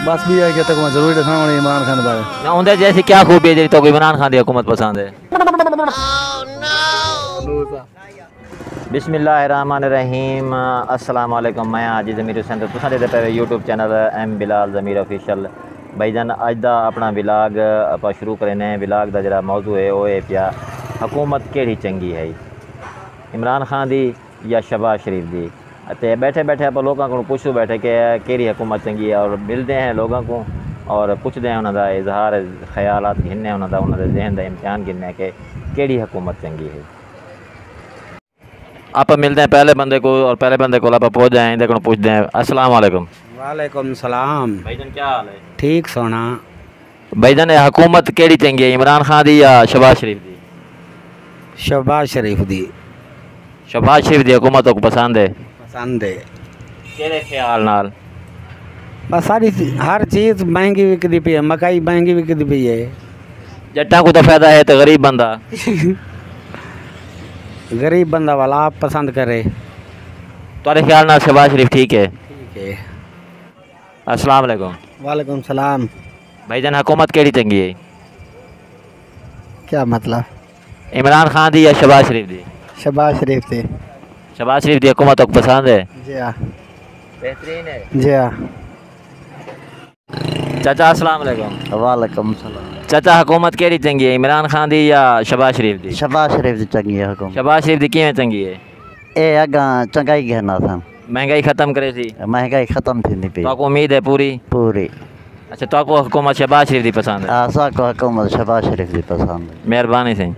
बस भी है कि तक मैं जरूर दिखाऊं इमरान खान बारे ना उनके जैसी क्या खूबी है जी तो इमरान खान की हुकूमत पसंद है? बिस्मिल्लाहिर्रहमानिर्रहीम। अस्सलाम वालेकुम। मैं आज ज़मीर हुसैन तो तुसां दे पे यूट्यूब चैनल एम बिलाल ज़मीर ऑफिशियल। भाईजान अज दा अपना विलाग आप शुरू करने विलाग का जरा मौजू है वो है पिया हुकूमत केड़ी चंगी है, इमरान खान दी या शहबाज शरीफ दी। तो बैठे बैठे आप लोगों को पूछो बैठे कि केड़ी हुकूमत चंगी है और मिलते हैं लोगों को और पूछते हैं उन्होंने इजहार ख्यालात गिनने उन्होंने जहन का इम्तिहान गिनने के केड़ी हुकूमत चंगी है। आप मिलते हैं पहले बंदे को और पहले बंदे को आप पहुँच जाए इधर को पूछते हैं। अस्सलाम वालेकुम। वालेकुम सलाम। भाईजान क्या हाल है? ठीक सोना। भाईजान हुकूमत केड़ी चंगी है, इमरान खान दी या शहबाज शरीफ दी? शहबाज शरीफ दी। शहबाज शरीफ दी हुकूमत को पसंद है? पसंद है। केड़े ख्याल नाल? बस सारी हर चीज़ महंगी विकदी पई है, मकाई महंगी विकदी पई है। जट्टा को तो फायदा है तो गरीब बंदा गरीब बंदा वाला आप पसंद करे। तुम्हारे ख्याल नाल शहबाज शरीफ ठीक है? ठीक है। अस्सलाम वालेकुम। वालेकुम सलाम। भाईजान हुकूमत केड़ी चंगी है, क्या मतलब? इमरान खान दी या शहबाज शरीफ दी? शहबाज शरीफ दी। शहबाज शरीफ दी हुकूमत को पसंद है? जी हाँ। बेहतरीन है। जी हाँ। चाचा अस्सलाम वालेकुम। वालेकुम सलाम। चाचा हुकूमत केड़ी चंगी है, इमरान खान दी या शहबाज शरीफ दी? शहबाज शरीफ दी चंगी है हुकूमत। शहबाज शरीफ दी किवें चंगी है? ए अगा चंगाई कहना था, महंगाई खत्म करे सी, महंगाई खत्म थी पई। तो उम्मीद है पूरी? पूरी। अच्छा तो हुकूमत शहबाज शरीफ दी पसंद है? आसा को हुकूमत शहबाज शरीफ दी पसंद है। मेहरबानी से।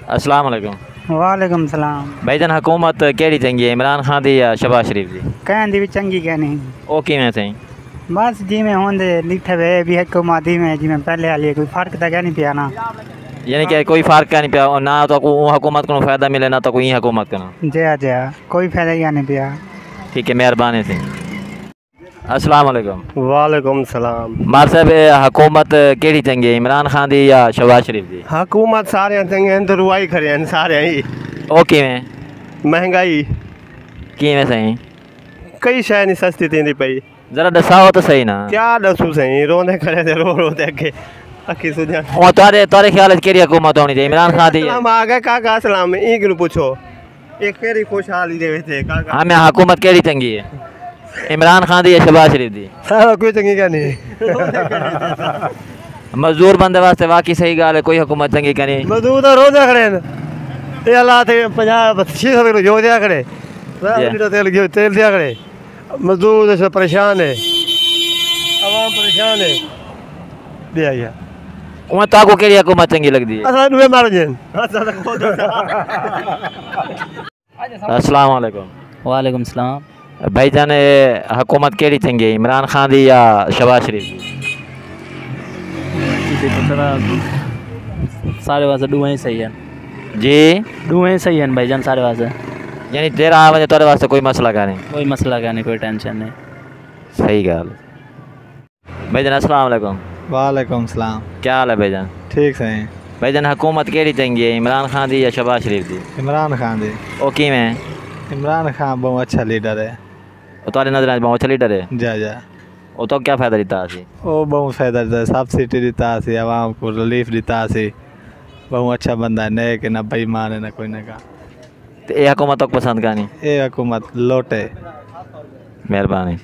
अस्सलाम वालेकुम। वालेकुम सलाम। भाईजान हुकूमत केड़ी चंगी है, इमरान खान दी या शहबाज शरीफ दी? कहन दी भी चंगी कहनी। ओ किवें सही? बस जिमें होंदे लिखे वे भी हुकूमत दी में जिमें पहले वाली कोई फर्क तो नहीं पिया ना। यानी कि कोई फ़र्क नहीं पिया और ना तो को हुकूमत को फ़ायदा मिले ना तो कोई हुकूमत को। जया जया कोई फायदा ही नहीं पिया। ठीक है मेहरबानी से। अस्सलाम वालेकुम। वालेकुम सलाम। मार साहब हुकूमत केड़ी चंगी है, इमरान खान दी या शहबाज शरीफ दी? हुकूमत सारे चंगे हैं तो रुआई खड़े हैं सारे ही। ओ किवें? महंगाई किवें सही? कई शय नहीं सस्ती थी पई। जरा दसाओ तो सही ना। क्या दसू सही रोंदे खड़े थे रो रो दे के अखी सुझा। ओ तारे तारे ख्याल केड़ी हुकूमत होनी चाहिए, इमरान खान दी? हम आ गए काका सलाम ई किनु पूछो एक केरी खुशहाली दे थे काका। हमें हुकूमत केड़ी चंगी है, इमरान खान दी या शहबाज शरीफ दी? सारा कोई चंगी क्या नहीं। मजदूर बंदे वास्ते वाकई सही गाल है, कोई हुकूमत चंगी क्या नहीं। मजदूर तो रोंदे खड़े हैं ये अल्लाह थे 50-600 किलो जो दिया खड़े तेल दिया खड़े। मजदूर से परेशान है, आवाम परेशान है। दिया गया उन ताको केड़ी हुकूमत चंगी लगदी है? असा नुए मारो जन। अस्सलाम वालेकुम। वालेकुम सलाम। भाईजान हुकूमत केड़ी चंगी है, इमरान खान दी या शहबाज शरीफ दी? सारे वास्ते दुआ ही सही है जी, दुआ ही सही है भाईजान सारे वास्ते। यानी तेरा वजह तेरे वास्ते कोई मसला का नहीं? कोई मसला का नहीं, कोई टेंशन नहीं। सही गाल। भाईजान अस्सलाम वालेकुम। वालेकुम सलाम। क्या हाल है भाईजान? ठीक सही। भाईजान हुकूमत केड़ी चंगी है, इमरान खान दी या शहबाज शरीफ दी? इमरान खान दी। ओ किवें? इमरान खान बहुत अच्छा लीडर है। ओ तारे नजर बहुत अच्छा लीडर है। जा जा ओ तो क्या फायदा दिता सी? वो बहुत फायदा देता है, सब्सिडी देता सी, आवाम को रिलीफ देता सी। बहुत अच्छा बंदा है, नेक है, ना बेईमान है, ना कोई ना का। तो ये हुकूमत को पसंद का नहीं? ये हुकूमत लोटे। मेहरबानी।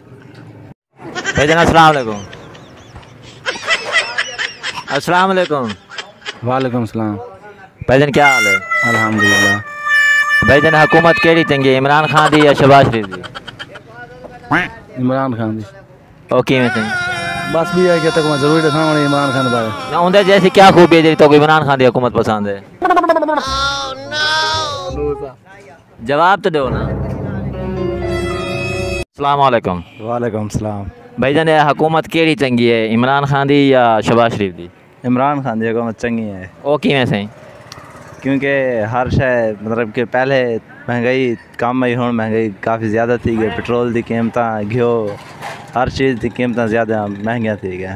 भाईजान अस्सलाम वालेकुम। अस्सलाम वालेकुम। वालेकुम सलाम। भाईजान क्या हाल है? अल्हम्दुलिल्लाह। भाईजान हुकूमत केड़ी चंगी है, इमरान खान दी या शहबाज शरीफ दी? इमरान खान दी। ओ किवें सही? बस भी है कि तक मैं जरूर दिखाऊं इमरान खान बारे ना उनके जैसी क्या खूबी है जी तो इमरान खान दी हुकूमत पसंद है? जवाब तो दो ना। अस्सलाम वालेकुम। वालेकुम सलाम। भाईजान हुकूमत केड़ी चंगी है, इमरान खान दी या शहबाज शरीफ दी? इमरान खान दी हुकूमत चंगी है ओ किवें सही? क्योंकि हर शय मतलब कि पहले महंगाई कम आई, हुण महंगाई काफ़ी ज़्यादा थी गई। पेट्रोल की कीमत, घ्यो, हर चीज़ की कीमत ज़्यादा महंगियां थी गई।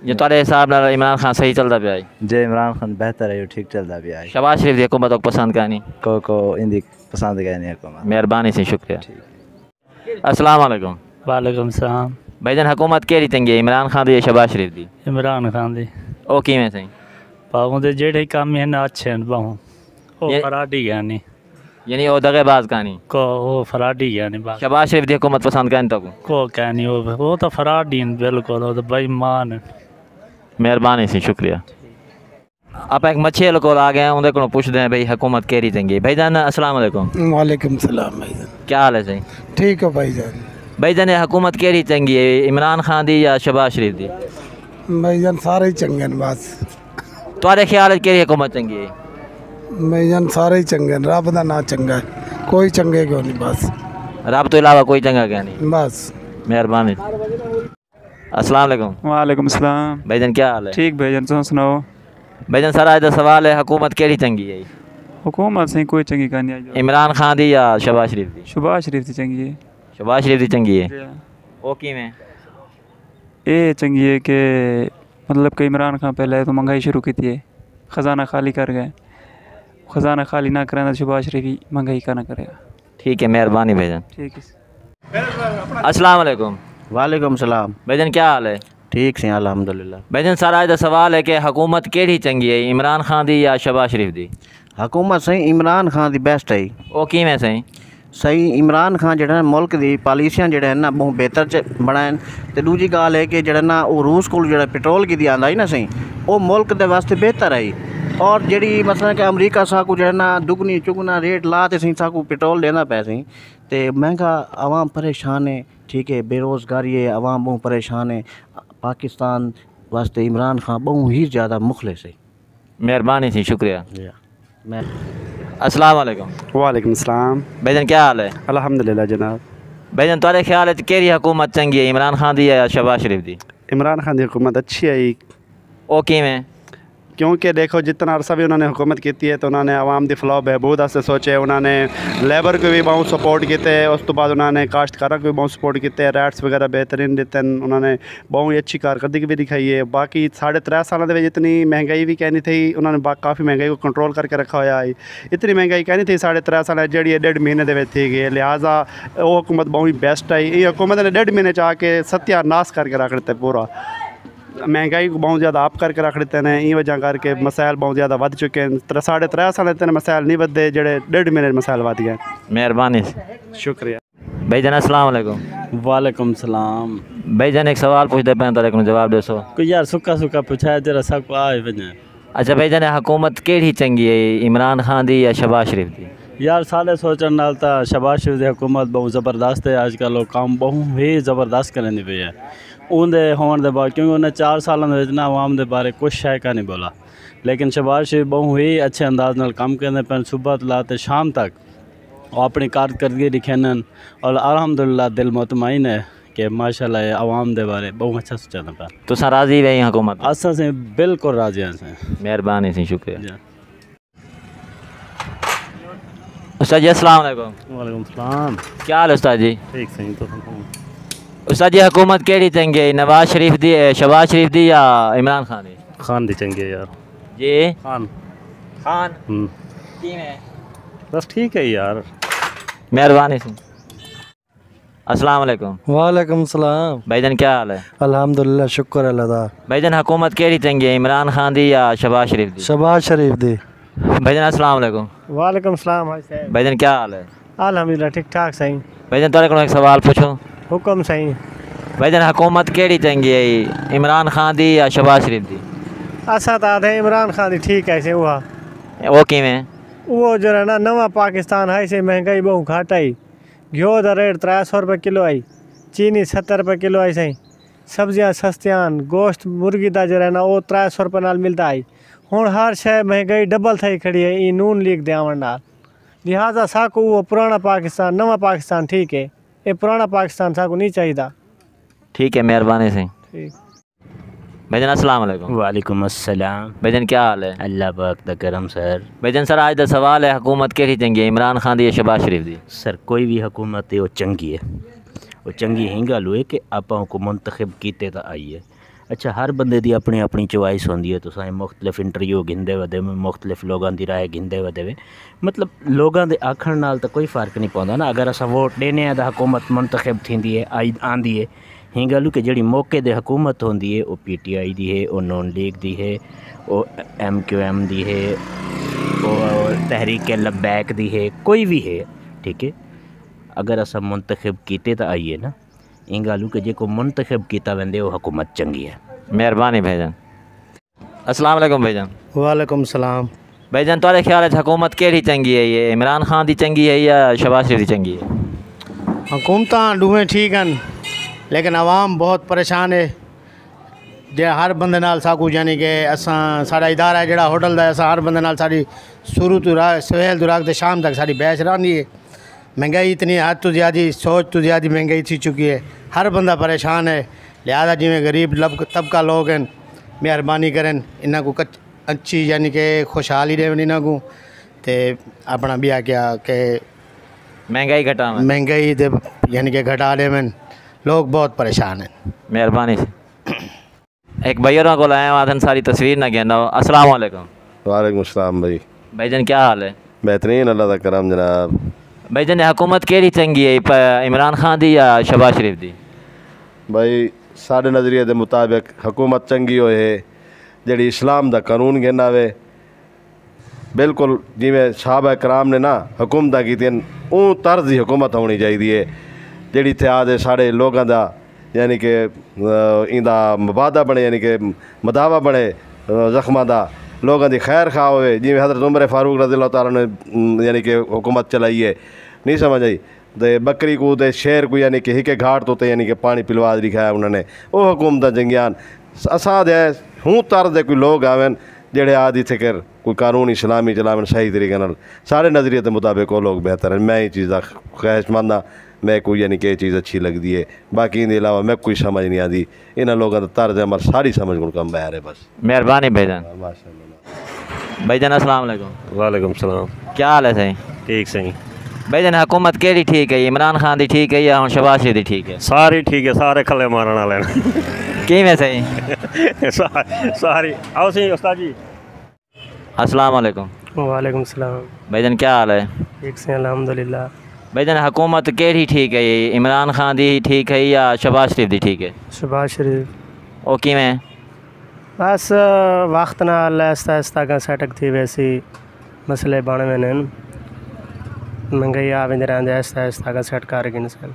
जो तारे हिसाब नाल इमरान खान सही चलता पिया है? जे इमरान खान बेहतर है, ठीक चलता पिया है। शहबाज शरीफ दी हुकूमत को पसंद का नहीं? को इंदी पसंद का नहीं हुकूमत। मेहरबानी से शुक्रिया। अस्सलाम वालेकुम। वालेकुम सलाम। भाईजान हुकूमत केड़ी चंगी है, इमरान खान दी या शहबाज शरीफ दी? इमरान खान दी। ओ किवें सही? पाऊँ दे जेड़े काम है ना अच्छे हैं पाऊँ वो ये- फराडी गया नहीं यानी ओ दगेबाज कहानी। को वो फराडी गया नहीं बात शहबाज शरीफ दी हुकूमत पसंद करें तो को क्या नहीं वो तो फराडी हैं बिल्कुल वो तो बेईमान हैं। मेहरबानी सी, शुक्रिया। आप एक मच्छी को आ गए हैं, उन्हें को पूछते हैं भाई हुकूमत केड़ी चंगी है। भाईजान अस्सलाम वालेकुम, वालेकुम सलाम भाईजान। क्या हाल है सही? ठीक है भाईजान। भाईजान ये हुकूमत केड़ी चंगी है, इमरान खान दी या शहबाज शरीफ दी? भाईजान सारे ही चंगे हैं बस। तुम्हारे ख्याल है केड़ी हुकूमत चंगी है? भाईजान सारे ही चंगे हैं, रब दा ना चंगा है, कोई चंगे क्यों नहीं बस। रब तो इलावा कोई चंगा क्या नहीं। बस मेहरबानी। अस्सलाम वालेकुम। वालेकुम सलाम। भाईजान क्या हाल है? ठीक भाईजान, तुम सुनाओ? भाईजान सारा आज सवाल है हुकूमत केड़ी चंगी है, हुकूमत से कोई चंगी कहानी आई। इमरान खान दी या शहबाज शरीफ दी? शहबाज शरीफ दी चंगी है। शहबाज शरीफ दी चंगी है। ओ किवें? ये चंगी है कि मतलब कि इमरान खान पहले तो महंगाई शुरू की थी, ख़जाना खाली कर गए, ख़जाना खाली ना करें तो शहबाज शरीफ ही महंगाई का ना करेगा। ठीक है, मेहरबानी भाईजान। ठीक है। अस्सलाम वालेकुम। वालेकुम सलाम। भाईजान क्या हाल है? ठीक से अल्हम्दुलिल्लाह। भाईजान सारा आज सवाल है कि हुकूमत केड़ी चंगी है, इमरान खान दी या शहबाज शरीफ दी? हुकूमत सही इमरान खान दी बेस्ट है। ओ किवें सही? सही इमरान खान जेड़ा मुल्क दी पॉलिसियां जेड़ा है ना बहुत बेहतर च बनाए ते दूजी गाल है कि जेड़ा ना वो रूस को जेड़ा पेट्रोल की दी आंदा ही ना सही वो मुल्क दे वास्ते बेहतर है। और जेड़ी मसला कि अमरीका साकू जेड़ा ना दुगनी चुगना रेट ला ते सही साकू पेट्रोल देना पै सही ते महंगा आवाम परेशान है। ठीक है, बेरोज़गारी है, आवाम बहुत परेशान है। पाकिस्तान वास्ते इमरान खान बहुत ही ज़्यादा मुखलिस है। मेहरबानी सी, शुक्रिया। मैं अस्सलाम वालेकुम। वालेकुम सलाम। भाईजान क्या हाल है? अल्हम्दुलिल्लाह जनाब। भाईजान तुम्हारे ख्याल है केड़ी हुकूमत चंगी है, इमरान खान दी या शहबाज शरीफ दी? इमरान खान की हुकूमत अच्छी है ओ किवें? क्योंकि देखो जितना अरसा भी उन्होंने हुकूमत की है तो उन्होंने आवाम की फलाह बहबूद वास्ते सोचे, उन्होंने लेबर को भी बहुत सपोर्ट किए, उस तो बाद उन्होंने काश्तकारों को भी बहुत सपोर्ट किए, रेट्स वगैरह बेहतरीन दिते, उन्होंने बहुत ही अच्छी कारकर्दगी भी दिखाई है। बाकी 3.5 साल के जितनी महंगाई भी कहनी थी उन्होंने काफ़ी महंगाई को कंट्रोल करके रखा हुआ है। इतनी महंगाई कहनी थी 3.5 साल जी 1.5 महीने के थी गई, लिहाजा वो हुकूमत बहुत ही बेस्ट है। ये हुकूमत ने 1.5 महीने आके सत्यानाश करके रख देते, पूरा महंगाई को बहुत ज़्यादा आप करके रख देते हैं। ई वजह करके मसाइल बहुत ज़्यादा बढ़ चुके हैं। 3.5 साल इतने मसाइल नहीं बढ़ते जेडे 1.5 महीने मसाइल बढ़ गए। मेहरबानी। शुक्रिया। भाईजान अस्सलाम वालेकुम। वालेकुम सलाम। भाईजान एक सवाल पूछते पे तारे को जवाब दे सो। कोई यार सुक्का सुक्का पूछाया तेरा सब आए वजह। अच्छा भाईजान हुकूमत केड़ी चंगी है, इमरान खान दी या शहबाज शरीफ दी? यार सारे सोचने नाल ता शहबाज शरीफ दी हुकूमत बहुत ज़बरदस्त है। आजकल लोग काम बहुत ही ज़बरदस्त करने पे है उनके होने के बाद, क्योंकि उन्हें 4 सालों में आवाम के बारे कुछ शय का नहीं बोला। लेकिन शहबाज शरीफ बहुत ही अच्छे अंदाज नाल काम करने पे सुबह तो लाते शाम तक और अपनी कारकर्दगी दिखाने और अल्हम्दुलिल्लाह दिल मुतमईन है कि माशाल्लाह आवाम के बारे बहुत अच्छा सोचना पे। तुसा राजी रही हुकूमत? असा से बिल्कुल राजी हैं। मेहरबानी सी, शुक्रिया। उस्ताद जी अस्सलाम वालेकुम। वालेकुम सलाम। क्या हाल है उस्ताद जी? ठीक सही। तो उस्ताद जी हुकूमत केड़ी चंगी है, नवाज शरीफ दी, शहबाज शरीफ दी या इमरान खान दी? खान दी चंगी है यार। जी खान किवें? बस ठीक है यार। मेहरबानी सी। अस्सलाम वालेकुम। वालेकुम सलाम। भाईजान क्या हाल है? अल्हम्दुलिल्लाह, शुक्र अल्लाह दा। भाईजान हुकूमत केड़ी चंगी है, इमरान खान दी या शहबाज शरीफ दी? शहबाज शरीफ दी। भाईजान अस्सलाम वालेकुम। वालेकुम सलाम भाई साहब। भाईजान क्या हाल है? अल्हम्दुलिल्लाह ठीक ठाक सही। भाईजान तुम्हारे को एक सवाल पूछो। हुक्म सही। भाईजान हुकूमत केड़ी चंगी है, इमरान खान दी या शहबाज शरीफ दी? असा तो आधे इमरान खान दी ठीक है से हुआ वो किवें? वो जो है ना नवा पाकिस्तान है से महंगाई बहुत घट आई। घ्यो का रेट 300 रुपये किलो आई, चीनी 70 रुपये किलो आई सही, सब्जियां सस्तियान, गोश्त मुर्गी का जो है ना वो 300 रुपये नाल मिलता है। हुण हर शय महंगाई डबल थी खड़ी है। ये नून लीक दे आवन नाल, लिहाजा साकू वो पुराना पाकिस्तान नवा पाकिस्तान ठीक है, ये पुराना पाकिस्तान साकू नहीं चाहिए। ठीक है, मेहरबानी से। ठीक। भाईजान अस्सलाम वालेकुम। वालेकुम अस्सलाम। भाईजान क्या हाल है? अल्लाह पाक दा करम सर। भाईजान सर आज दा सवाल है हुकूमत केड़ी चंगी है, इमरान खान दी या शहबाज शरीफ दी? सर कोई भी हुकूमत है वो चंगी है। वो चंगी ही गल है कि आपां को मुंतखब कीते तो आई है। अच्छा हर बंदे दी अपनी अपनी चॉइस होंदी है। तुसां मुख्तलिफ इंटरव्यू गिनदे वदे मुख्तलिफ लोगों की राय गिनदे वदे मतलब लोगों के आखण नाल तो कोई फ़र्क नहीं पौंदा ना। अगर असां वोट देने तो हुकूमत मुंतखब थींदी है आंदी है ही गल कि जिहड़ी मौके दे हुकूमत होंदी है वो PTI दी है, वो नॉन लीग दी है, वो MQM दी है, वो तहरीक लब्बैक दी है, कोई भी है, ठीक है। अगर असा मुंतखब कीते तो आइए ना, इन गल कि जो मुंतखब किया वेंदे वो हुकूमत चंगी है। मेहरबानी भाईजान। अस्सलाम वालेकुम भाईजान। वालेकुम सलाम। भाईजान तुहाडे ख्याल है हुकूमत केड़ी चंगी है, ये इमरान खान दी चंगी है या शहबाज शरीफ दी चंगी है? हुकूमतां दोवें ठीक हैं, लेकिन आवाम बहुत परेशान है। जे हर बंदे नाल साकू यानी कि असां साड़ा इदारा है जिहड़ा होटल दा, असां हर बंदे नाल साड़ी शुरू तो सवेल तो रात ते शाम तक साड़ी बहस रहंदी है। महंगाई इतनी हद तो ज़्यादा, सोच तो ज़्यादा महंगाई थी चुकी है, हर बंदा परेशान है। लिहाजा जिमें गरीब तबका लोग हैं, मेहरबानी करें इन्हों को अच्छी यानी कि खुशहाली देवन इन्हों को, ते अपना बिया क्या कि महंगाई घटा, महंगाई दे यानी कि घटा देवन। लोग बहुत परेशान हैं। मेहरबानी से। एक भैया को आया आदन सारी तस्वीर ना कहना। अस्सलाम वालेकुम। वालेकुम सलाम भाई। भाईजान क्या हाल है? बेहतरीन, अल्लाह का करम जनाब। भाईजान हुकूमत केड़ी चंगी है, इमरान खान दी या शहबाज शरीफ दी? भाई साढ़े नज़रिए के मुताबिक हुकूमत चंगी होए जिहड़ी इस्लाम दा कानून कहना वे, बिल्कुल जिमें साहबा कराम ने ना हुकूमत कीतियां उं तर्ज की हुकूमत होनी चाहिए, जिहड़ी इत्तेहाद साढ़े लोगों का यानी कि इंदा मबादा बने, यानी कि मदावा बने जख्मां दा, लोगों की खैर खा होए। जिमें हज़रत उमर फारूक रज़ियल्लाहु तआला ने यानी कि हुकूमत चलाई है, नहीं समझ आई। ते बकरी को ते शेर को यानी कि हिके घाट तो यानी कि पानी पिलवा लिखाया उन्होंने, वो हुकूमत जंगियान। असां दे हूँ तर दे कोई लोग आवन जेड़े आदि थे कर कोई कानून इस्लामी चलावन सही तरीके नाल, सारे नज़रिए के मुताबिक वो लोग बेहतर हैं। मैं ये चीज़ का ख्वाहिशमंद हाँ, मैं कोई यानी कि चीज़ अच्छी लगती है, बाकी इनके अलावा मैं कोई समझ नहीं आती। इन्होंने लोगों का तर्ज अमल सारी समझ को कम बहर है बस। मेहरबानी भाईजान। भाईजान अस्सलाम वालेकुम। वालेकुम सलाम। क्या हाल है? सही ठीक सही। भाईजान हुकूमत केड़ी ठीक है, इमरान खान दी ठीक है या हुण शहबाज शरीफ दी ठीक है? सारी ठीक है, सारे खले मारन वाले किवें सही? सारी आओ सही उस्ताद जी। अस्सलाम वालेकुम। वालेकुम सलाम। भाईजान क्या हाल है? ठीक से अल्हम्दुलिल्लाह। भाईजान हुकूमत केड़ी ठीक है, ये इमरान खान दी ठीक है या शहबाज शरीफ दी ठीक है? शहबाज शरीफ। वो किवें? बस वक्त नाल आहिस्ता आहिस्ता का सेटक थी वैसी मसले बन वेंदे न, महंगाई आ वेंदी रहंदी, आहिस्ता आहिस्ता का सेट कर गए इंसान।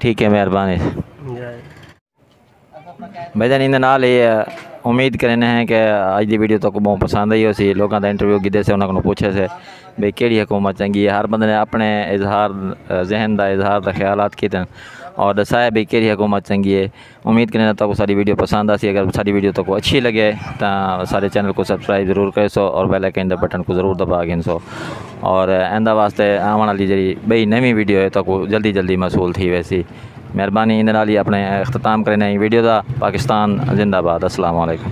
ठीक है, मेहरबानी। भाईजान इन नाल ये उम्मीद करने हैं कि अज की वीडियो तक बहुत पसंद आई उसी। लोगों का इंटरव्यू कीते से उन्होंने पूछे से भाई केड़ी हुकूमत चंगी है, हर बंदे ने अपने इजहार जहन का इजहार का ख्यालात किए और दसाया भी केड़ी हुकूमत चंगी है। उम्मीद करने तक सारी वीडियो पसंद आसी। अगर सारी वीडियो तक अच्छी लगे तो सारे चैनल को सब्सक्राइब जरूर कर सो और बेल आइकन बटन को जरूर दबा गिन सो। और इंदा वास्ते आने वाली जी बई नवी वीडियो है तो जल्दी जल्दी मसूल थी वैसी। मेहरबानी इन नाल ही अपने अख्ताम करने वीडियो का। पाकिस्तान जिंदाबाद। अस्सलाम वालेकुम।